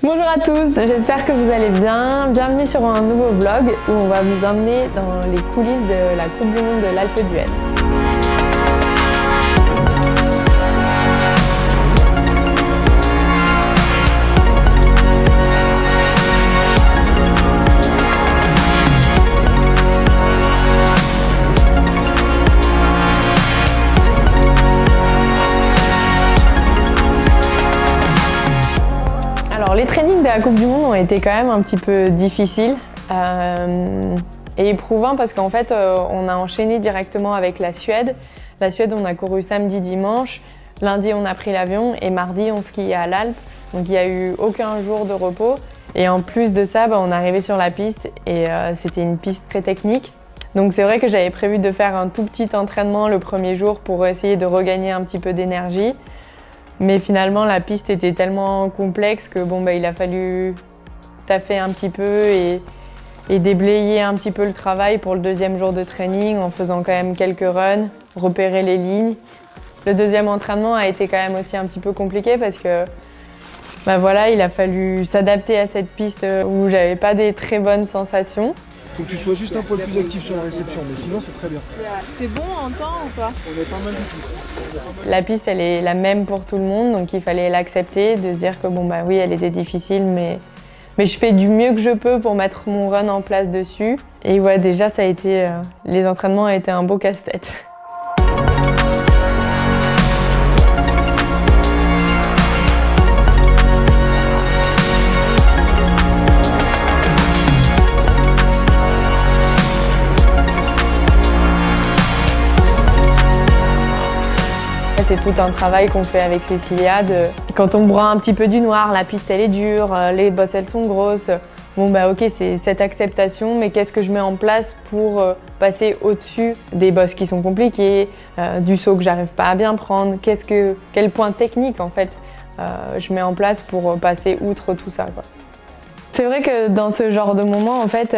Bonjour à tous, j'espère que vous allez bien. Bienvenue sur un nouveau vlog où on va vous emmener dans les coulisses de la Coupe du Monde de l'Alpe d'Huez. Alors les trainings de la Coupe du Monde ont été quand même un petit peu difficiles et éprouvants parce qu'en fait on a enchaîné directement avec la Suède. La Suède, on a couru samedi, dimanche, lundi on a pris l'avion et mardi on skiait à l'Alpe. Donc il n'y a eu aucun jour de repos et en plus de ça on est arrivé sur la piste et c'était une piste très technique. Donc c'est vrai que j'avais prévu de faire un tout petit entraînement le premier jour pour essayer de regagner un petit peu d'énergie. Mais finalement, la piste était tellement complexe que il a fallu taffer un petit peu et déblayer un petit peu le travail pour le deuxième jour de training en faisant quand même quelques runs, repérer les lignes. Le deuxième entraînement a été quand même aussi un petit peu compliqué parce que il a fallu s'adapter à cette piste où j'avais pas des très bonnes sensations. Faut que tu sois juste un poil plus actif sur la réception, mais sinon c'est très bien. C'est bon en temps ou pas? On est pas mal du tout. La piste, elle est la même pour tout le monde, donc il fallait l'accepter, de se dire que oui, elle était difficile, mais je fais du mieux que je peux pour mettre mon run en place dessus. Et ouais, déjà, ça a été, les entraînements ont été un beau casse-tête. C'est tout un travail qu'on fait avec Cécilia. Quand on broie un petit peu du noir, la piste elle est dure, les bosses elles sont grosses. Ok, c'est cette acceptation, mais qu'est-ce que je mets en place pour passer au-dessus des bosses qui sont compliquées, du saut que j'arrive pas à bien prendre, quel point technique en fait je mets en place pour passer outre tout ça, quoi. C'est vrai que dans ce genre de moment, en fait,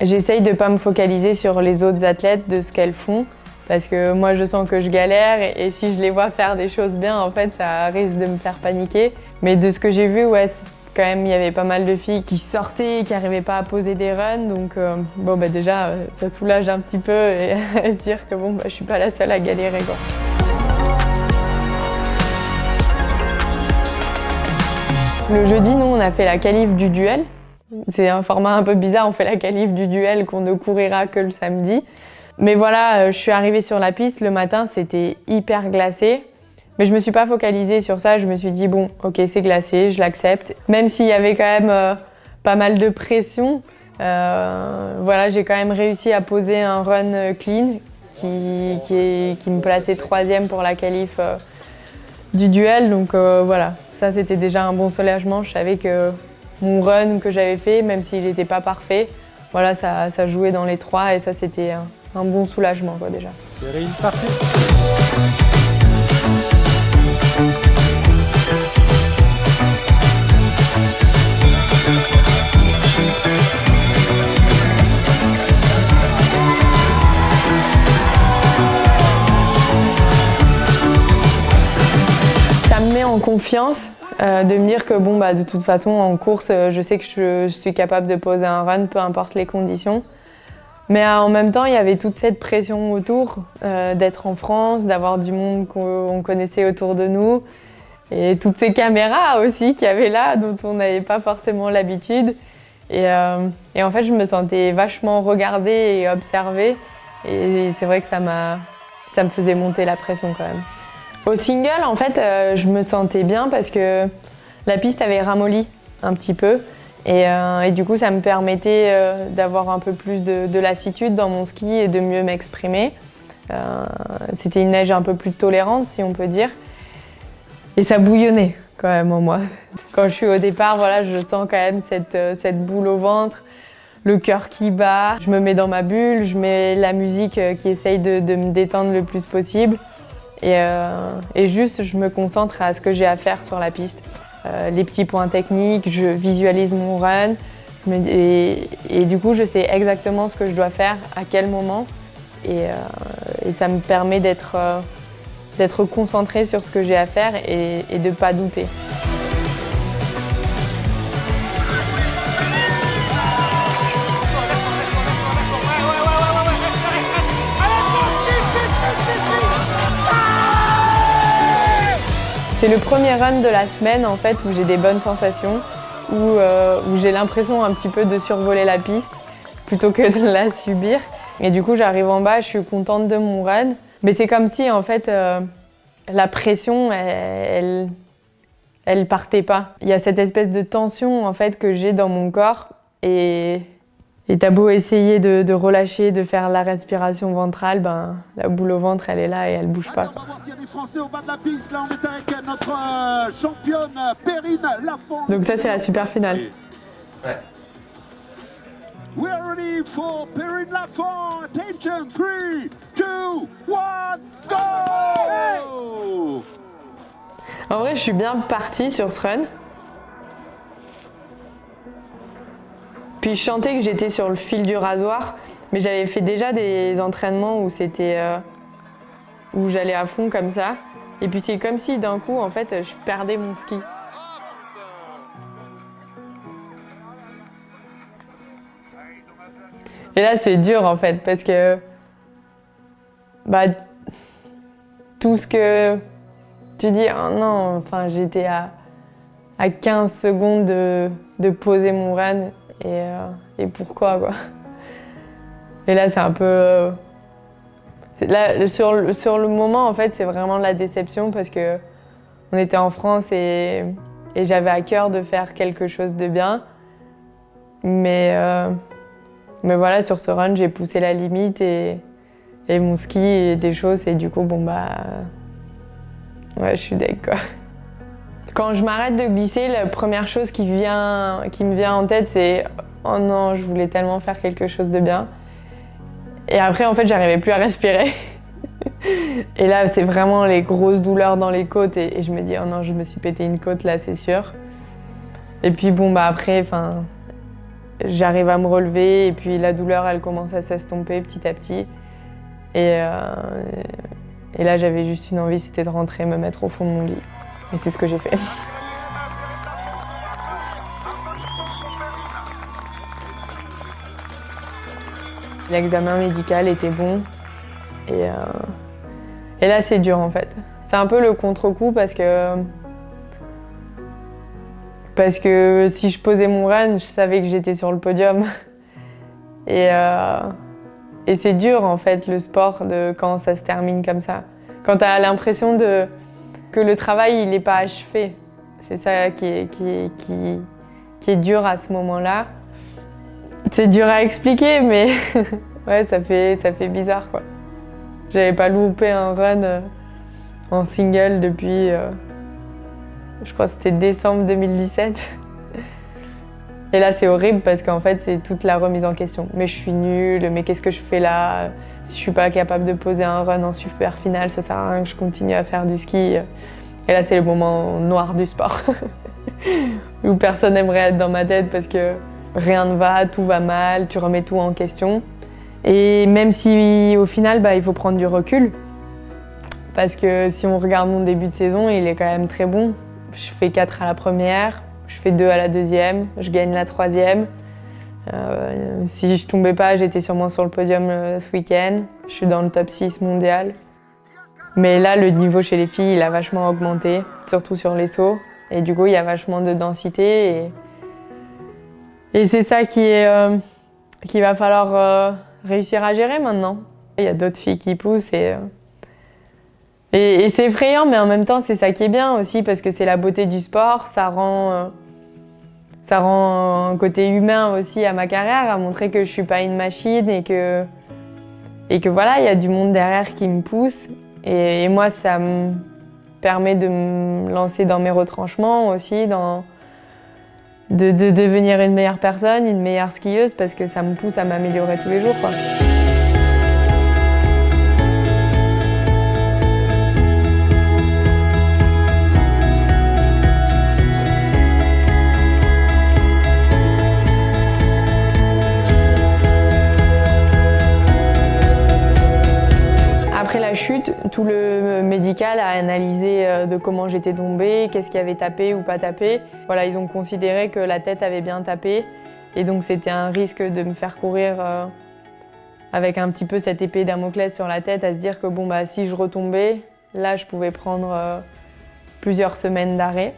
j'essaye de pas me focaliser sur les autres athlètes, de ce qu'elles font. Parce que moi, je sens que je galère et si je les vois faire des choses bien, en fait, ça risque de me faire paniquer. Mais de ce que j'ai vu, quand même, il y avait pas mal de filles qui sortaient et qui n'arrivaient pas à poser des runs. Donc, déjà, ça soulage un petit peu et se dire que je suis pas la seule à galérer, quoi. Le jeudi, nous, on a fait la qualif du duel. C'est un format un peu bizarre, on fait la qualif du duel qu'on ne couvrira que le samedi. Mais voilà, je suis arrivée sur la piste, le matin c'était hyper glacé. Mais je me suis pas focalisée sur ça, je me suis dit ok c'est glacé, je l'accepte. Même s'il y avait quand même pas mal de pression, j'ai quand même réussi à poser un run clean qui me plaçait 3e pour la qualif du duel. Donc ça c'était déjà un bon soulagement. Je savais que mon run que j'avais fait, même s'il n'était pas parfait, ça jouait dans les 3 et ça c'était un bon soulagement déjà. Perrine, parfait. Ça me met en confiance de me dire que de toute façon en course, je sais que je suis capable de poser un run, peu importe les conditions. Mais en même temps, il y avait toute cette pression autour d'être en France, d'avoir du monde qu'on connaissait autour de nous et toutes ces caméras aussi qu'il y avait là dont on n'avait pas forcément l'habitude. Et en fait, je me sentais vachement regardée et observée et c'est vrai que ça me faisait monter la pression quand même. Au single, en fait, je me sentais bien parce que la piste avait ramolli un petit peu. Et du coup, ça me permettait d'avoir un peu plus de lassitude dans mon ski et de mieux m'exprimer. C'était une neige un peu plus tolérante, si on peut dire. Et ça bouillonnait quand même en moi. Quand je suis au départ, je sens quand même cette boule au ventre, le cœur qui bat. Je me mets dans ma bulle, je mets la musique qui essaye de me détendre le plus possible. Et juste, je me concentre à ce que j'ai à faire sur la piste. Les petits points techniques, je visualise mon run et du coup je sais exactement ce que je dois faire, à quel moment et ça me permet d'être concentrée sur ce que j'ai à faire et de ne pas douter. C'est le premier run de la semaine en fait où j'ai des bonnes sensations, où j'ai l'impression un petit peu de survoler la piste plutôt que de la subir. Et du coup j'arrive en bas, je suis contente de mon run. Mais c'est comme si en fait la pression, elle partait pas. Il y a cette espèce de tension en fait que j'ai dans mon corps et t'as beau essayer de relâcher, de faire la respiration ventrale, ben la boule au ventre elle est là et elle bouge pas. On va voir s'il y a des Français au bas de la piste. Là on est avec notre championne Perrine Lafont. Donc ça c'est la super finale. Ouais. We are ready for Perrine Lafont. Attention, 3, 2, 1, go! En vrai je suis bien partie sur ce run. Puis je sentais que j'étais sur le fil du rasoir, mais j'avais fait déjà des entraînements où où j'allais à fond comme ça. Et puis c'est comme si d'un coup, en fait, je perdais mon ski. Et là, c'est dur en fait, parce que tout ce que tu dis, oh non, enfin j'étais à 15 secondes de poser mon run. Et pourquoi quoi. Et là c'est un peu là sur le moment en fait c'est vraiment de la déception parce que on était en France et j'avais à cœur de faire quelque chose de bien mais voilà sur ce run j'ai poussé la limite et mon ski et des choses et du coup ouais je suis deg quoi. Quand je m'arrête de glisser, la première chose qui me vient en tête, c'est « Oh non, je voulais tellement faire quelque chose de bien ». Et après, en fait, j'arrivais plus à respirer. Et là, c'est vraiment les grosses douleurs dans les côtes et je me dis « Oh non, je me suis pété une côte là, c'est sûr ». Et puis après, j'arrive à me relever et puis la douleur, elle commence à s'estomper petit à petit. Et là, j'avais juste une envie, c'était de rentrer, me mettre au fond de mon lit. Et c'est ce que j'ai fait. L'examen médical était bon. Et là, c'est dur en fait. C'est un peu le contre-coup parce que si je posais mon run, je savais que j'étais sur le podium. Et c'est dur en fait le sport quand ça se termine comme ça. Quand tu as l'impression que le travail il n'est pas achevé. C'est ça qui est dur à ce moment-là. C'est dur à expliquer, mais ouais, ça fait bizarre quoi. J'avais pas loupé un run en single depuis, je crois que c'était décembre 2017. Et là c'est horrible parce qu'en fait c'est toute la remise en question. Mais je suis nulle, mais qu'est-ce que je fais là? Si je suis pas capable de poser un run en super finale, ça sert à rien que je continue à faire du ski. Et là c'est le moment noir du sport. Où personne n'aimerait être dans ma tête parce que rien ne va, tout va mal, tu remets tout en question. Et même si au final il faut prendre du recul, parce que si on regarde mon début de saison, il est quand même très bon. Je fais 4 à la première, je fais 2 à la deuxième, je gagne la troisième. Si je tombais pas, j'étais sûrement sur le podium ce week-end. Je suis dans le top 6 mondial. Mais là, le niveau chez les filles, il a vachement augmenté, surtout sur les sauts. Et du coup, il y a vachement de densité. Et c'est ça qu'il va falloir réussir à gérer maintenant. Il y a d'autres filles qui poussent et c'est effrayant, mais en même temps, c'est ça qui est bien aussi, parce que c'est la beauté du sport. Ça rend un côté humain aussi à ma carrière, à montrer que je suis pas une machine et que voilà, il y a du monde derrière qui me pousse. Et moi, ça me permet de me lancer dans mes retranchements aussi, de devenir une meilleure personne, une meilleure skieuse, parce que ça me pousse à m'améliorer tous les jours, quoi. Après la chute, tout le médical a analysé de comment j'étais tombée, qu'est-ce qui avait tapé ou pas tapé. Voilà, ils ont considéré que la tête avait bien tapé et donc c'était un risque de me faire courir avec un petit peu cette épée Damoclès sur la tête, à se dire que bon si je retombais, là je pouvais prendre plusieurs semaines d'arrêt.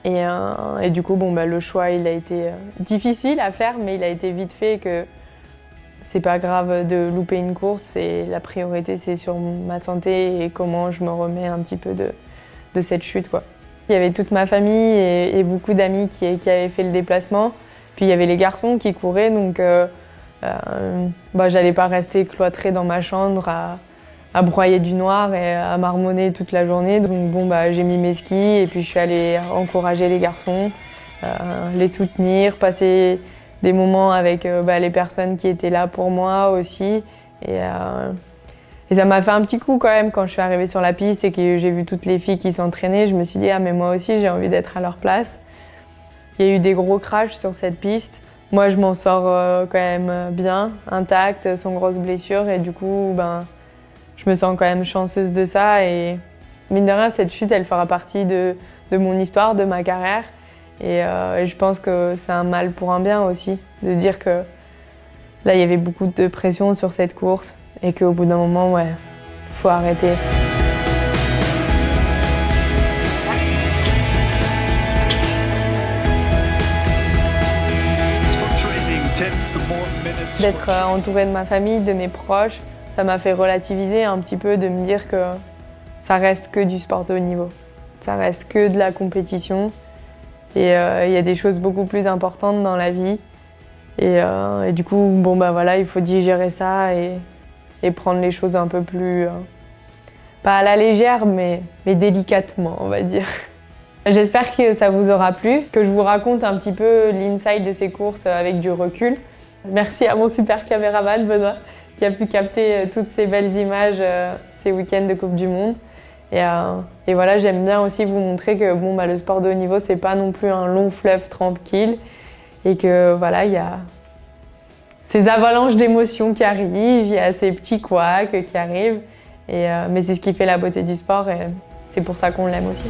Et du coup, le choix, il a été difficile à faire, mais il a été vite fait que c'est pas grave de louper une course. Et la priorité, c'est sur ma santé et comment je me remets un petit peu de cette chute, quoi. Il y avait toute ma famille et beaucoup d'amis qui avaient fait le déplacement. Puis il y avait les garçons qui couraient, donc j'allais pas rester cloîtrée dans ma chambre à broyer du noir et à marmonner toute la journée. Donc j'ai mis mes skis et puis je suis allée encourager les garçons, les soutenir, passer des moments avec les personnes qui étaient là pour moi aussi. Et ça m'a fait un petit coup quand même quand je suis arrivée sur la piste et que j'ai vu toutes les filles qui s'entraînaient. Je me suis dit, ah mais moi aussi j'ai envie d'être à leur place. Il y a eu des gros crashs sur cette piste. Moi je m'en sors quand même bien, intacte, sans grosses blessures et du coup je me sens quand même chanceuse de ça. Et mine de rien, cette chute elle fera partie de mon histoire, de ma carrière. Et je pense que c'est un mal pour un bien aussi, de se dire que là il y avait beaucoup de pression sur cette course et qu'au bout d'un moment, faut arrêter. D'être entourée de ma famille, de mes proches, ça m'a fait relativiser un petit peu, de me dire que ça reste que du sport de haut niveau. Ça reste que de la compétition. Et il y a des choses beaucoup plus importantes dans la vie. Et du coup, il faut digérer ça et prendre les choses un peu plus, pas à la légère, mais délicatement, on va dire. J'espère que ça vous aura plu, que je vous raconte un petit peu l'inside de ces courses avec du recul. Merci à mon super caméraman, Benoît, qui a pu capter toutes ces belles images ces week-ends de Coupe du Monde. Et voilà, j'aime bien aussi vous montrer que le sport de haut niveau, c'est pas non plus un long fleuve tranquille et que voilà, il y a ces avalanches d'émotions qui arrivent, il y a ces petits couacs qui arrivent. Mais c'est ce qui fait la beauté du sport et c'est pour ça qu'on l'aime aussi.